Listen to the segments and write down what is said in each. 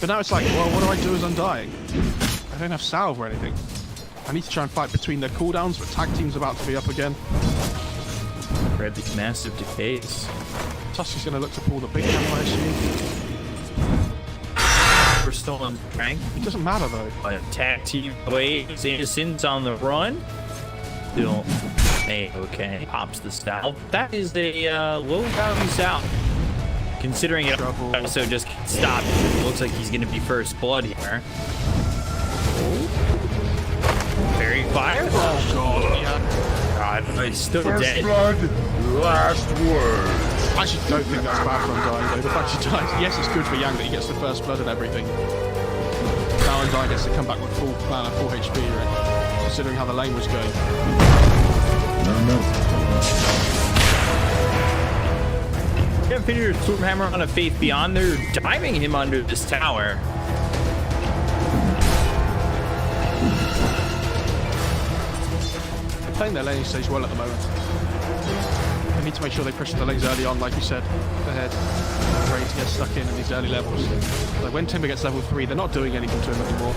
But now it's like, well, what do I do as Undying? I don't have salve or anything. I need to try and fight between their cooldowns, but tag team's about to be up again. Grab these massive decays. Tusk going to look to pull the big camp, I assume. We're still on rank. It doesn't matter though. Tag team waves. Innocent's on the run. Still okay. Pops the salve. That is a low value salve. Considering it also just stopped. It looks like he's going to be first blood here. Fairy fire. Oh god. Yeah. God, he's still First dead. blood, last word. I actually don't think that's bad for Undying though. The fact he dies, yes, it's good for Yang that he gets the first blood and everything. Now Undying gets to come back with full mana, full HP, right? Considering how the lane was going. No. Can't finish your Stormhammer on a Faith Beyond. They're diving him under this tower. They're playing their laning stage well at the moment. They need to make sure they push the lanes early on, like you said. Ahead. Ready to get stuck in these early levels. Like when Timber gets level 3, they're not doing anything to him anymore.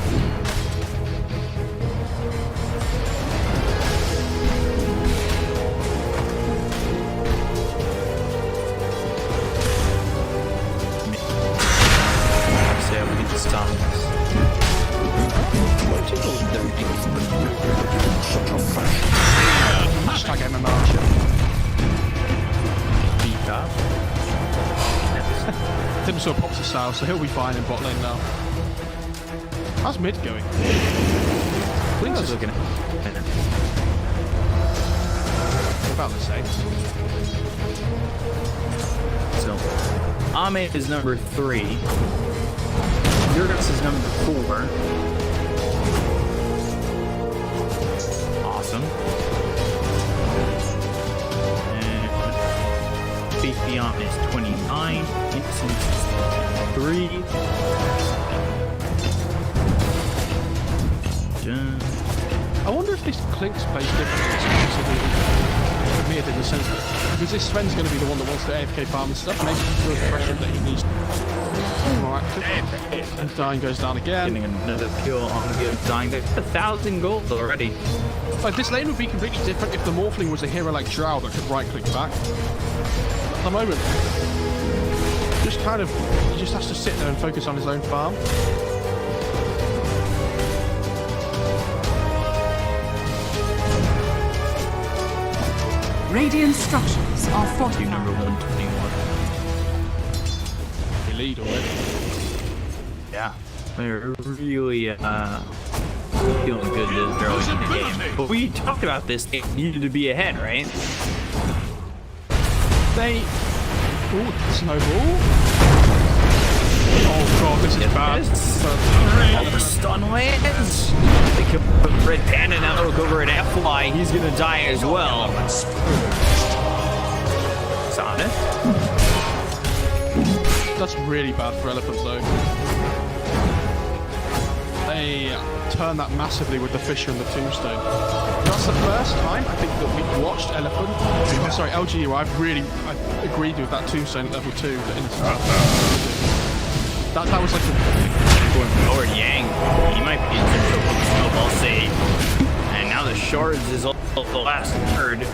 Stop this. Hashtag MMR shit. Beat up. Tim sort of pops the style, so he'll be fine in bot lane now. How's mid going? Blink is looking at about the same. So, Ahmed is number 3. Yurgis is number 4. Awesome. And Faith Beyond is 29. Innocence is 3. Dun. I wonder if this Clinks plays differently for me, in the sense that because this Sven's going to be the one that wants to AFK farm and stuff, maybe he feels the pressure that he needs more active. And Dying goes down again. Getting another kill on the Dying. They've 1,000 gold already. Like this lane would be completely different if the Morphling was a hero like Drow that could right click back. At the moment, just kind of, he just has to sit there and focus on his own farm. Radiant structures are fortified. Number 121. They lead already. Yeah, they're really feeling good this early in the game. But we talked about this. They needed to be ahead, right? They... Ooh, snowball. Oh god, this is bad. All the stun lands. They kill Red Panda, now they'll go over at F-Fly. He's gonna die as well. Sonic. That's really bad for Elephant though. They turn that massively with the Fissure and the Tombstone. That's the first time I think that we've watched Elephant. I'm sorry, LG, I agreed with that Tombstone at level 2. That was like a... Going forward, Yang. He might be in some trouble with the snowball save. And now the shards is all the last third.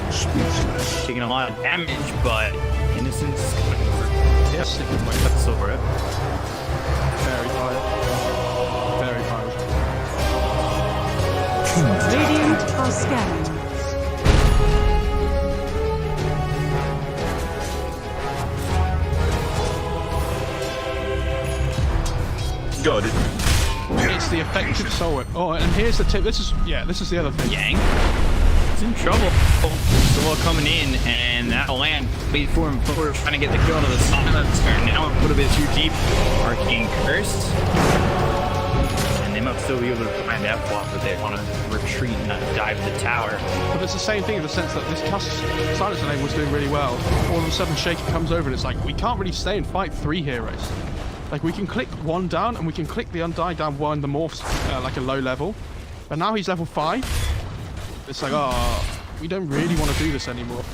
Taking a lot of damage, but Innocence is coming over. Yes, That's over it. very fire. Very fire. Radiant are scanning. Good. It's the effective soul whip. Oh, and here's the tip. This is the other thing. Yang is in trouble. Soul coming in, and that'll land. Wait for him forward, trying to get the kill into the silencer. Now a little bit too deep. Arcane Curse. And they might still be able to find F-Flop, but they want to retreat and not dive the tower. But it's the same thing in the sense that this Tusk Silencer lane was doing really well. All of a sudden, Shaky comes over and it's like, we can't really stay and fight 3 heroes. Like, we can click 1 down and we can click the Undying down 1, the Morph's like a low level. But now he's level 5. It's like, oh, we don't really want to do this anymore.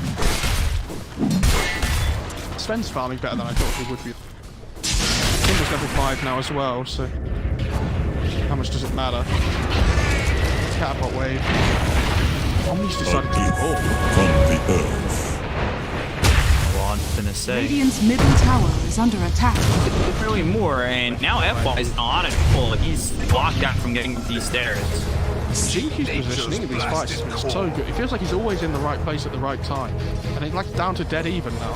Sven's farming better than I thought he would be. Timber's level 5 now as well, so how much does it matter? Catapult wave. Omni's decided to do all. From the earth. Well, I'm gonna say. Radiant's middle tower is under attack. Really more, and now F-Ball is in a lot of trouble. He's blocked out from getting these stairs. GQ's positioning in these fights has been so good. It feels like he's always in the right place at the right time. And it's like down to dead even now.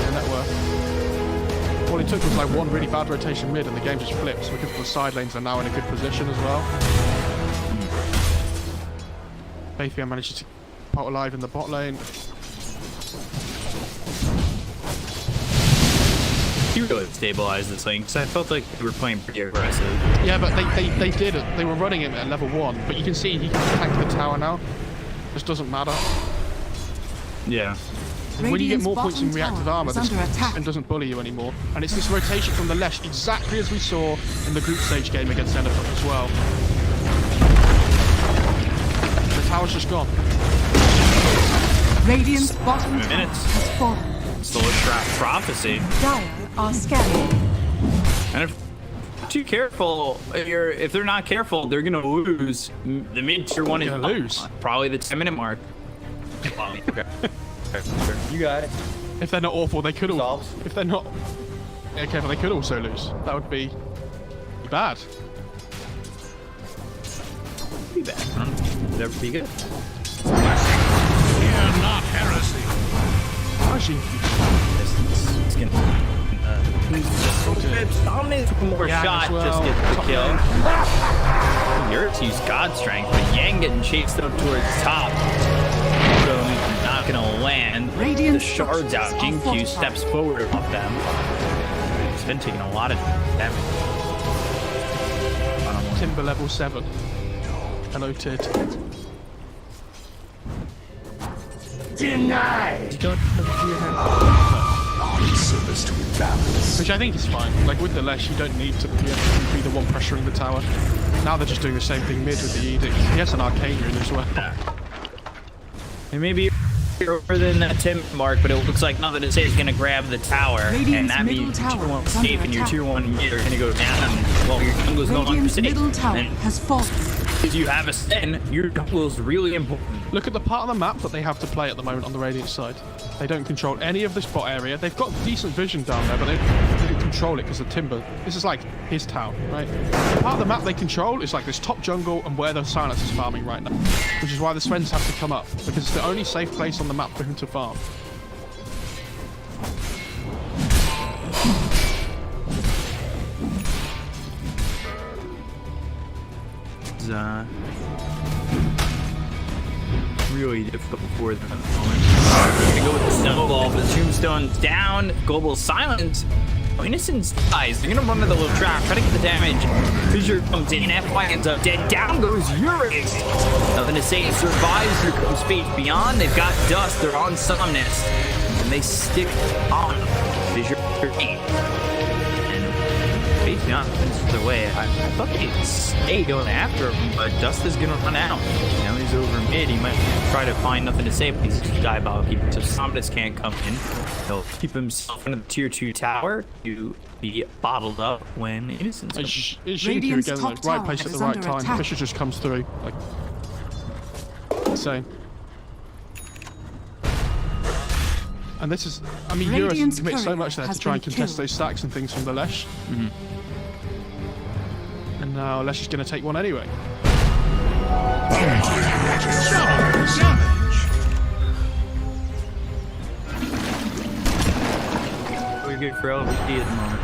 In network. All it took was like one really bad rotation mid and the game just flips because the side lanes are now in a good position as well. Bayfian manages to pot alive in the bot lane. He really stabilized this lane because I felt like we were playing pretty aggressive. Yeah, but they did it. They were running him at level 1, but you can see he can tank the tower now. Just doesn't matter. Yeah. When you get more points in Radiant's reactive bottom armor, tower is this under attack. and doesn't bully you anymore. And it's this rotation from the Lesh, exactly as we saw in the group stage game against Enderfuck as well. The tower's just gone. Radiant's bottom tower Minutes. has fallen. Still a trap prophecy. Dire are scanning. And if too careful, if they're not careful, they're gonna lose. The mid tier 1 is Gonna lose. probably the 10-minute mark. Okay. You got it. If they're not awful, they could all. Solves. If they're not careful, they could also lose. That would be bad. Be bad. Would ever be good. Fear not heresy. Actually, It's gonna. Dominate took more Yang shot as well. just get the Top kill. lane. Yurts used God Strength, but Yang getting chased up towards top. So not gonna land. Radiant The shards out. structures are Jinq fortified. steps forward off them. He's been taking a lot of damage. One-on-one. Timber level 7. Hello, Tid. Denied. Don't Service to balance. Which I think is fine. Like with the Lesh, you don't need to be the one pressuring the tower. Now they're just doing the same thing mid with the Edict. He has an Arcane Rune as well. It may be over than that 10 mark, but it looks like nothing to say is going to grab the tower. Radiant's And that middle means tower tier 1 is under safe and your attack. tier 1 mid are going to go down while your jungle's no longer Radiant's safe. middle tower And has fallen. if you have a Sten, your jungle is really important. Look at the part of the map that they have to play at the moment on the Radiant side. They don't control any of this bot area. They've got decent vision down there, but they don't control it because of Timber. This is like his town, right? The part of the map they control is like this top jungle and where the Silence is farming right now. Which is why the Svens have to come up, because it's the only safe place on the map for him to farm. It's really difficult for them at the moment. They go with the snowball, but the tombstone's down. Global silence. Oh, Innocence dies. They're gonna run into the little trap, try to get the damage. Fissure comes in, FY ends up dead. Down goes Urix. Nothing to say. It survives. Here comes Fate Beyond. They've got Dust. They're on Somnus. And they stick on Fissure 8. And Fate Beyond finishes their way. I thought they'd stay going after him, but Dust is gonna run out. Now he's over mid. He might try to find Nothing to Say, but he's diabolical. So Somnus can't come in. He'll keep himself in the tier 2 tower to be bottled up when Innocence comes. It's Xingqiu Radiant's again, top like right tower place at the is right under time. attack. Fisher just comes through, like insane. And this is, I mean, Eurus Radiant's commits so courier much there to has try and been contest killed. those stacks and things from the Lesh. And now Lesh is going to take one anyway. We're good for LVD at the moment.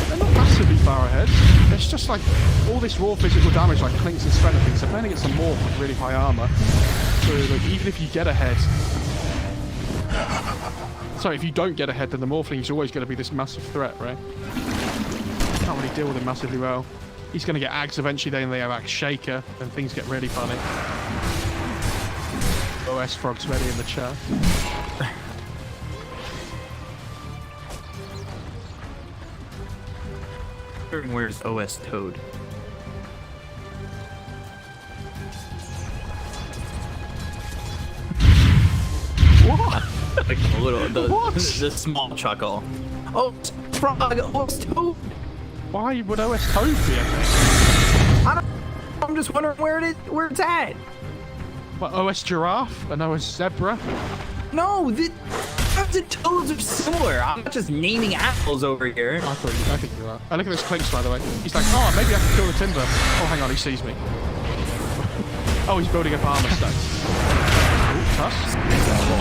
They're not massively far ahead. It's just like all this raw physical damage, like clinks and spread and things. They're playing against some morph with really high armor. So like, even if you get ahead, sorry, if you don't get ahead, then the morphling's always going to be this massive threat, right? Can't really deal with him massively well. He's going to get Ags eventually, then they have Axe Shaker, and things get really funny. OS Frog's ready in the chat. Where's OS Toad? What? Like a little the small chuckle. Oh, frog. Oh, it's toad. Why would OS Toad be okay? I'm just wondering where it's at. What, OS Giraffe and OS Zebra? No, the toads are similar. I'm not just naming apples over here. I think you're right. Look at this Clinks, by the way. He's like, oh, maybe I can kill the timber. Oh, hang on, he sees me. Oh, he's building up armor stacks. Tusk.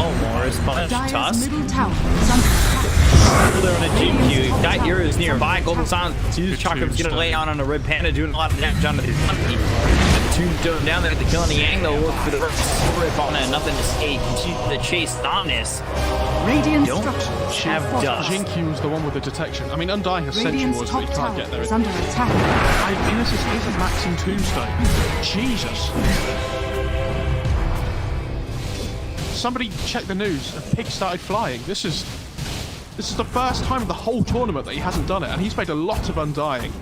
Oh, Morris punch. Dire's Tusk. middle tower is under attack. They're on a GQ. Dot Hero is nearby. Golden Silence. Chakram's gonna lay on a red panda, doing a lot of damage onto his monkey. Tombstone down there at the killing the Yang. They'll look for the rip on it. Nothing to escape. Continue the chase. Dominus. Radiant Don't structures have are dust. Jinkyu's the one with the detection. I mean, Undying has Sentry Radiant's Wars, but top you can't tower get there. is under attack. I mean, this is maxing Tombstone. Jesus. Somebody check the news. A pig started flying. This is the first time in the whole tournament that he hasn't done it, and he's made a lot of Undying.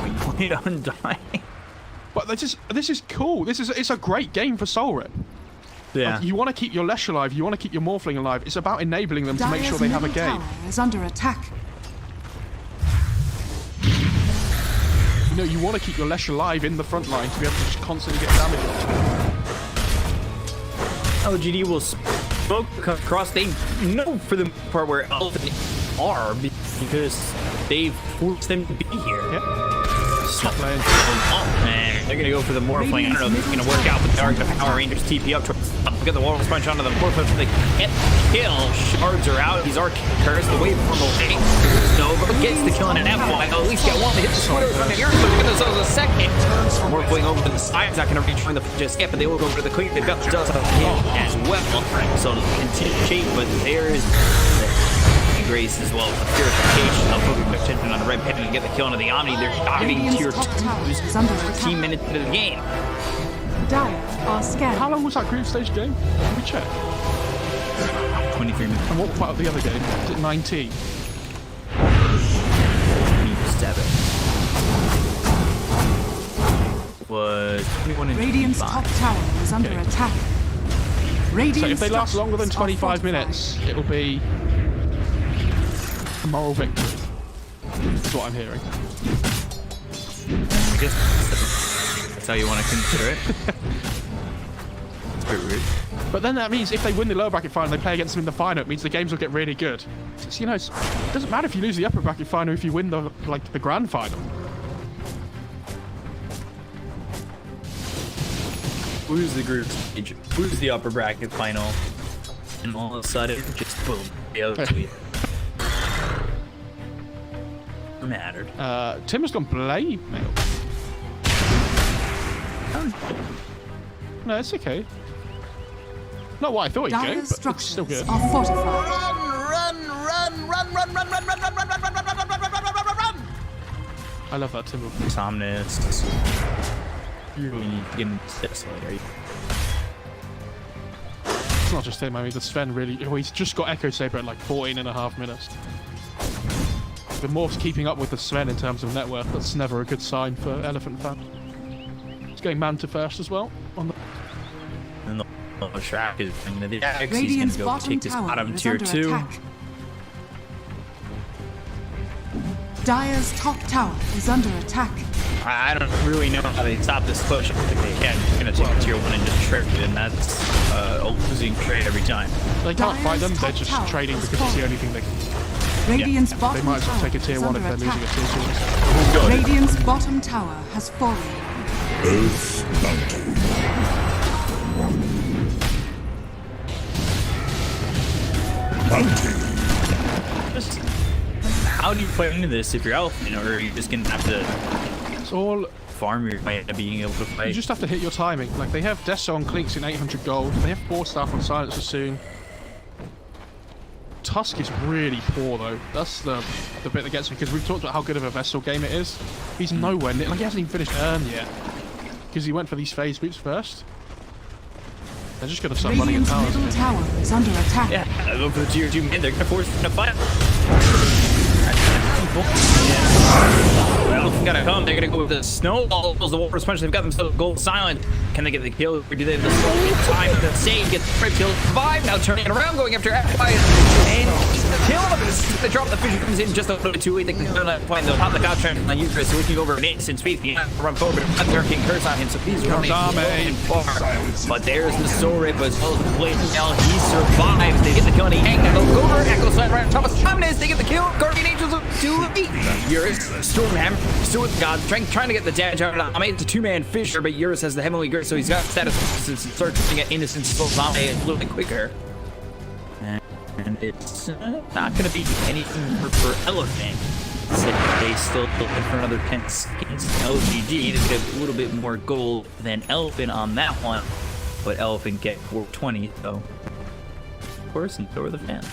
We played Undying. But this is cool. It's a great game for Soul Rip. Yeah. Like, you want to keep your Lesh alive. You want to keep your Morphling alive. It's about enabling them to make sure they have a Dire's middle game. tower is under attack. You know, you want to keep your Lesh alive in the front line to be able to just constantly get damage on. LGD will smoke across. They know for the part where Elephant are because they forced them to be here. Yeah. Stop playing. Oh, man. They're going to go for the Morphling. I don't know if it's going to work out, but they are going to Power Rangers TP up towards the top. Get the Walrus Punch onto the Morphling. They can't kill. Shards are out. He's Arcane Curse. The wave from away. Nova gets the kill in an F1. At least get one to hit the Twitter from the Earth. Look at themselves a second. Morphling over to the side. It's not going to rejoin the just yet, but they will go over to the clean. They've got the Dust as well. So it'll continue to shape, but there is Grace as well as the purification. They'll focus attention on the red pin and get the kill into the Omni. They're diving tier 2 10 minutes into the game. Dire are scared. How long was that group stage game? Can we check? 23 minutes. And what part of the other game? Is it 19? 27. Was 21 and Radiant's 25. top tower is under Okay. attack. Radiant So if they last longer than structures are 25 fortified. minutes, it'll be a moral victory. That's what I'm hearing. I guess that's how you want to consider it. It's pretty rude. But then that means if they win the lower bracket final, they play against them in the final. It means the games will get really good. So, you know, it doesn't matter if you lose the upper bracket final if you win the grand final. Lose the group stage, lose the upper bracket final, and all of a sudden, just boom, the other tweet. Mattered. Tim has gone blade mail. No, it's okay. Not what I thought he'd go, Dire's but it's still structures good. are fortified. I love that Timber. Somnus. You really need to get into this later. It's not just him, I mean, the Sven really... Oh, he's just got Echo Saber at like 14.5 minutes. The Morph's keeping up with the Sven in terms of net worth. That's never a good sign for Elephant fans. He's going Manta first as well. On the... And the Shrek is bringing the X. He's going Radiant's to go bottom take this tower bottom is tier under 2. attack. Dire's top tower is under attack. I don't really know how they stop this push. I think they can. They're going to take tier 1 and just trade it, and that's a losing trade every time. They can't fight them, they're Dire's just top trading tower because it's the only thing they can... Radiant's They bottom might as well tower take a tier is 1 under if they're losing attack. a tier 2. Radiant's bottom tower has fallen. Earth bounty. Just, how do you play into this if you're Elephant, or are you just going to have to It's all... farm your way into being able to play? You just have to hit your timing. Like, they have Deso on Clinks in 800 gold. They have 4 staff on Silencer soon. Tusk is really poor, though. That's the bit that gets me, because we've talked about how good of a Vessel game it is. He's nowhere near... Like, he hasn't even finished Earn yet. Because he went for these phase boots first. They're just going to start running at Radiant's towers. middle tower is under attack. Yeah, I go for the tier 2 mid. They're going to force them to fight. Well, isn't gonna come. They're gonna go with the snowballs, the water sponge. They've got themselves gold silent. Can they get the kill? Or do they have the slow in time to save? Get the free kill. 5 now turning it around, going after FY and the kill. The drop the fissure comes in just a little bit too late. They can find the top of the god trend on Eucharist, so looking over an instant speed. He has to run forward, but they're King Curse on him, so he's running far. But there's the soul rip as well as the blade. Now he survives. They get the kill and he hangs. Go over, Echo Slide right on top of Stamina. They get the kill. Guardian Angels do beat. Eurus, Stormhammer, still with God, trying to get the damage out of it. I mean, it's a 2-man Fisher, but Eurus has the Heavenly Grace, so he's got status since he starts to get Innocence still Zombie a little bit quicker. And it's not going to be anything for Elephant. So they still looking for another 10 seconds. LGD to get a little bit more gold than Elephant on that one, but Elephant get 420, so of course, and so are the fans.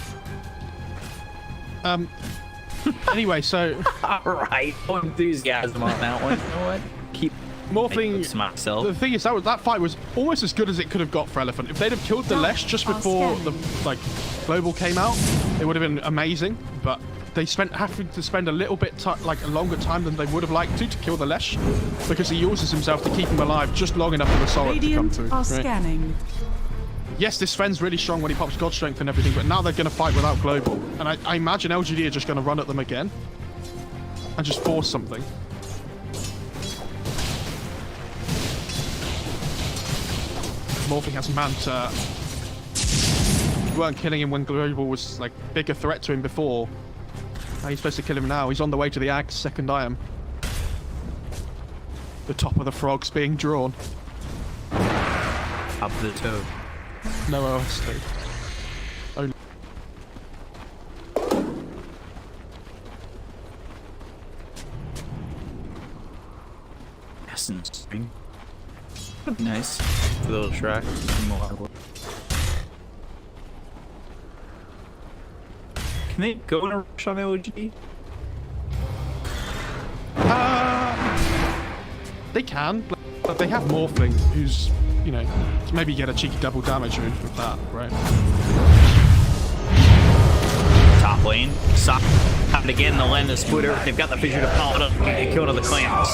Anyway, so Alright, no enthusiasm on that one. You know what? Keep Morphling. myself. The thing is, that fight was almost as good as it could have got for Elephant. If they'd have killed the Lesh just before the global came out, it would have been amazing. But they having to spend a little bit a longer time than they would have liked to kill the Lesh, because he uses himself to keep him alive just long enough for the Soul to come through. Are scanning. Yes, this Sven's really strong when he pops God Strength and everything, but now they're going to fight without global, and I imagine LGD are just going to run at them again and just force something. Morphling has Manta. You weren't killing him when global was like bigger threat to him before. How are you supposed to kill him now? He's on the way to the Ag's second item. The top of the frog's being drawn. Up the toe. No OST. Only. Essence ring. Nice. A little Shrek. Can they go in a rush on LG? They can, but they have Morphling, who's, you know, to maybe get a cheeky double damage with that, right? Top lane. Stop. Happened again, they'll land the splitter. They've got the fissure to pop it up and get killed on the clans.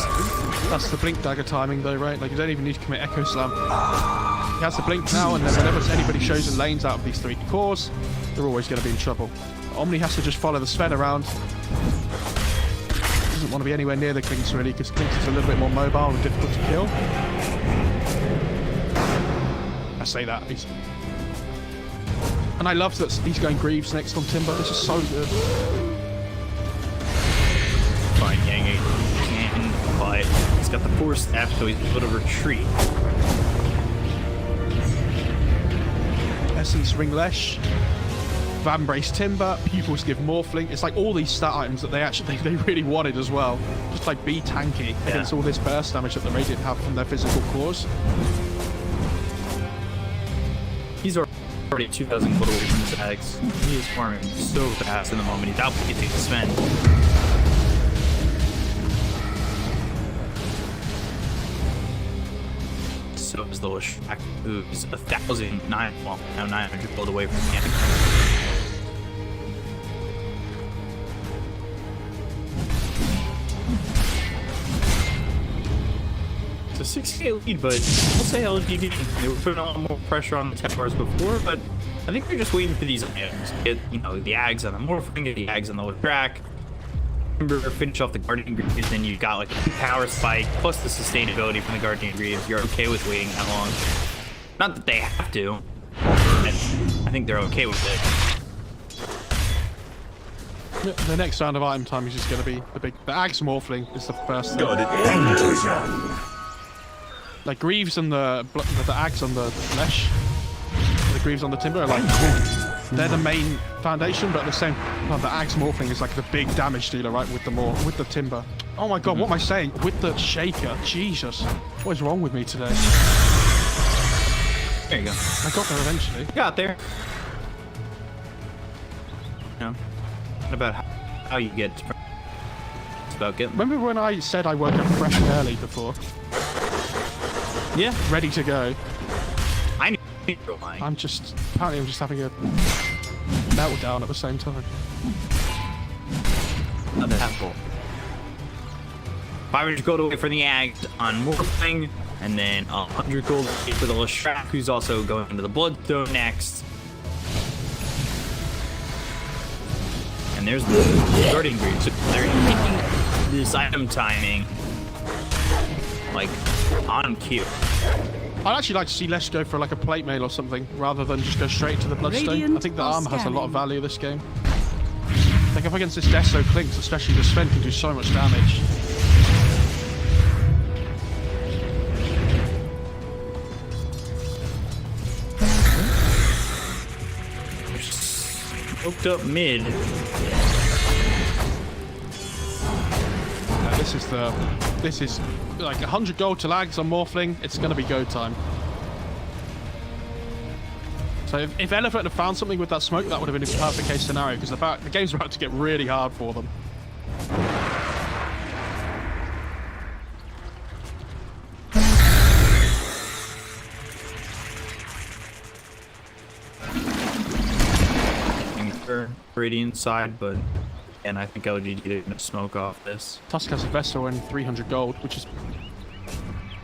That's the blink dagger timing though, right? Like, you don't even need to commit Echo Slam. He has the blink now, and then whenever anybody shows in lanes out of these 3 cores, they're always going to be in trouble. Omni has to just follow the Sven around. Doesn't want to be anywhere near the Klinks really, because Klinks is a little bit more mobile and difficult to kill. I say that. And I love that he's going Greaves next on Timber. This is so good. Fine, Yang can, but he's got the Force Staff, so he's able to retreat. Essence Ring Lesh. Vambrace Timber, Pupils give Morphling. It's like all these stat items that they really wanted as well. Just like be tanky against all this burst damage that the Radiant have from their physical cores. He's already 2,000 gold away from his Ags. He is farming so fast in the moment. He's outpacing the Sven. So is the Lashak, who's 1,009, well, now 900 gold away from the Ag. It's a 6K lead, but we'll say LGD. They were putting a lot more pressure on the towers before, but I think they're just waiting for these items. Get, you know, the Ags on the Morphling, get the Ags on the track. Remember, finish off the Guardian Greaves, then you got like a power spike, plus the sustainability from the Guardian Greaves. You're okay with waiting that long. Not that they have to, but I think they're okay with it. The next round of item time is just going to be the Ag's Morphling is the first thing. Got it. Like Greaves and the Ags on the Lesh, the Greaves on the Timber are like, they're the main foundation, but at the same time, the Ag's Morphling is like the big damage dealer, right, with the Timber. Oh my god, what am I saying? With the Shaker, Jesus. What is wrong with me today? There you go. I got there eventually. Got there. You know, what about how you get to... It's about getting... Remember when I said I woke up fresh and early before? Yeah. Ready to go. I knew you were lying. I'm just having a meltdown at the same time. Unhappy. 500 gold away for the Act on Morphling, and then 100 gold away for the Leshrac, who's also going into the Bloodstone next. And there's the Guardian Greaves. So they're hitting this item timing like on cue. I'd actually like to see Lesh go for like a plate mail or something rather than just go straight to the Bloodstone. Radiant I think the are armor has a lot of scanning. value this game. Like up against this Deso Clinks, especially the Sven can do so much damage. Hooked up mid. This is like 100 gold to lags on Morphling. It's going to be go time. So if Elephant had found something with that smoke, that would have been a perfect case scenario because the game's about to get really hard for them. Radiant side, but and I think LGD didn't smoke off this. Tusk has a Vessel and 300 gold, which is...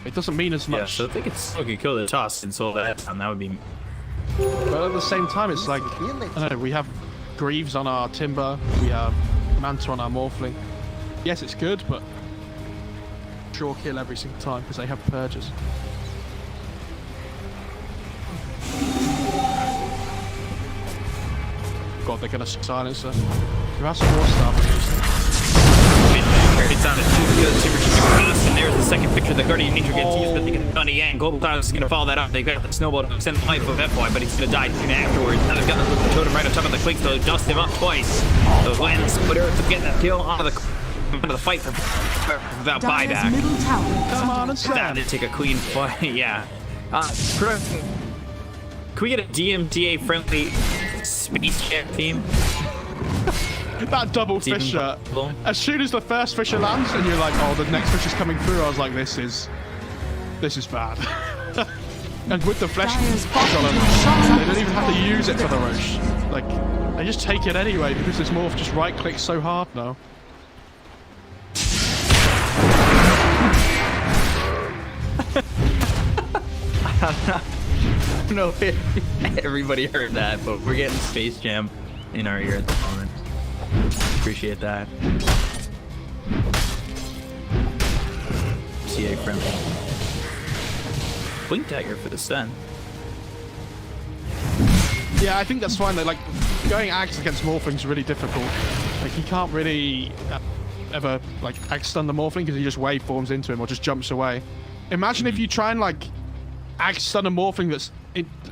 It doesn't mean as much. Yeah, so I think it's okay. Kill the Tusk and sold that time. That would be. But at the same time, it's like, I don't know, we have Greaves on our Timber, we have Manta on our Morphling. Yes, it's good, but sure kill every single time because they have Purges. God, they're gonna silence her. You have some more stuff. It's on a super fast, and there's the second picture. The Guardian Angel gets used, but they get done again. Global Tiles is going to follow that up. They got the snowball to extend the life of FY, but he's going to die soon afterwards. Now they've got the little totem right on top of the Clinks to dust him up twice. The Lens put Earth to get that kill out of the fight for that Dyer's buyback. middle tower is Come under on and attack. That did take a clean fight. Yeah. Can we get a DMTA friendly space jet team? That double It's even Fisher. possible. As soon as the first Fisher lands and you're like, oh, the next Fisher's coming through, I was like, this is bad. And with the flesh Dyer's golem, bottom they don't even have to use it for the Roche. Like, they just take it anyway because this morph just right clicks so hard now. I don't know if everybody heard that, but we're getting Space Jam in our ear at the moment. Appreciate that. CA friendly. Blink Dagger for the stun. Yeah, I think that's fine. Like, going Axe against Morphling is really difficult. Like, he can't really ever, like, Axe stun the Morphling because he just waveforms into him or just jumps away. Imagine if you try and, like, Axe stun a Morphling that's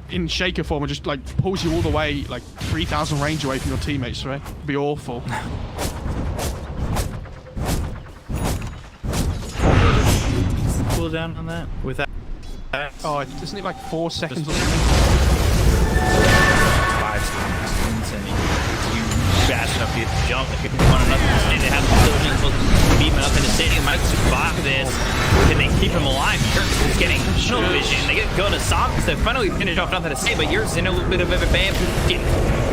in Shaker form and just, like, pulls you all the way, like, 3,000 range away from your teammates, right? It'd be awful. Cooldown on that? With that? Oh, isn't it like 4 seconds or something? 5 seconds. Insane. You fast enough to jump. If you want another and they have the ability to beat him up in the stadium, might survive this. Can they keep him alive? Yurks is getting no vision. They get going to Socks. They finally finish off, nothing to say, but Yurks in a little bit of a bad position.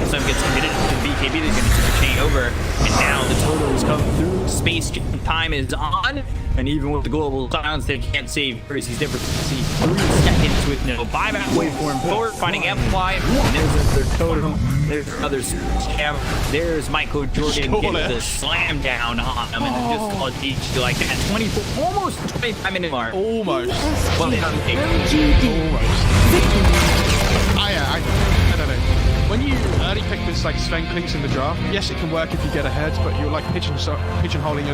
Some gets committed to BKB. They're going to super chain over, and now the totals come through. Space time is on. And even with the global silence, they can't save Chris. He's never see 3 seconds with no buyback. Wait for him forward, finding Amplify. And there's their totem. There's another jam. There's Michael Jordan getting the slam down on him. And just called DG like that. 24, almost 25-minute mark. Almost. Well, they don't take Almost. I don't know. When you early pick this like Sven Clinks in the draft, yes, it can work if you get ahead, but you're like pigeonholing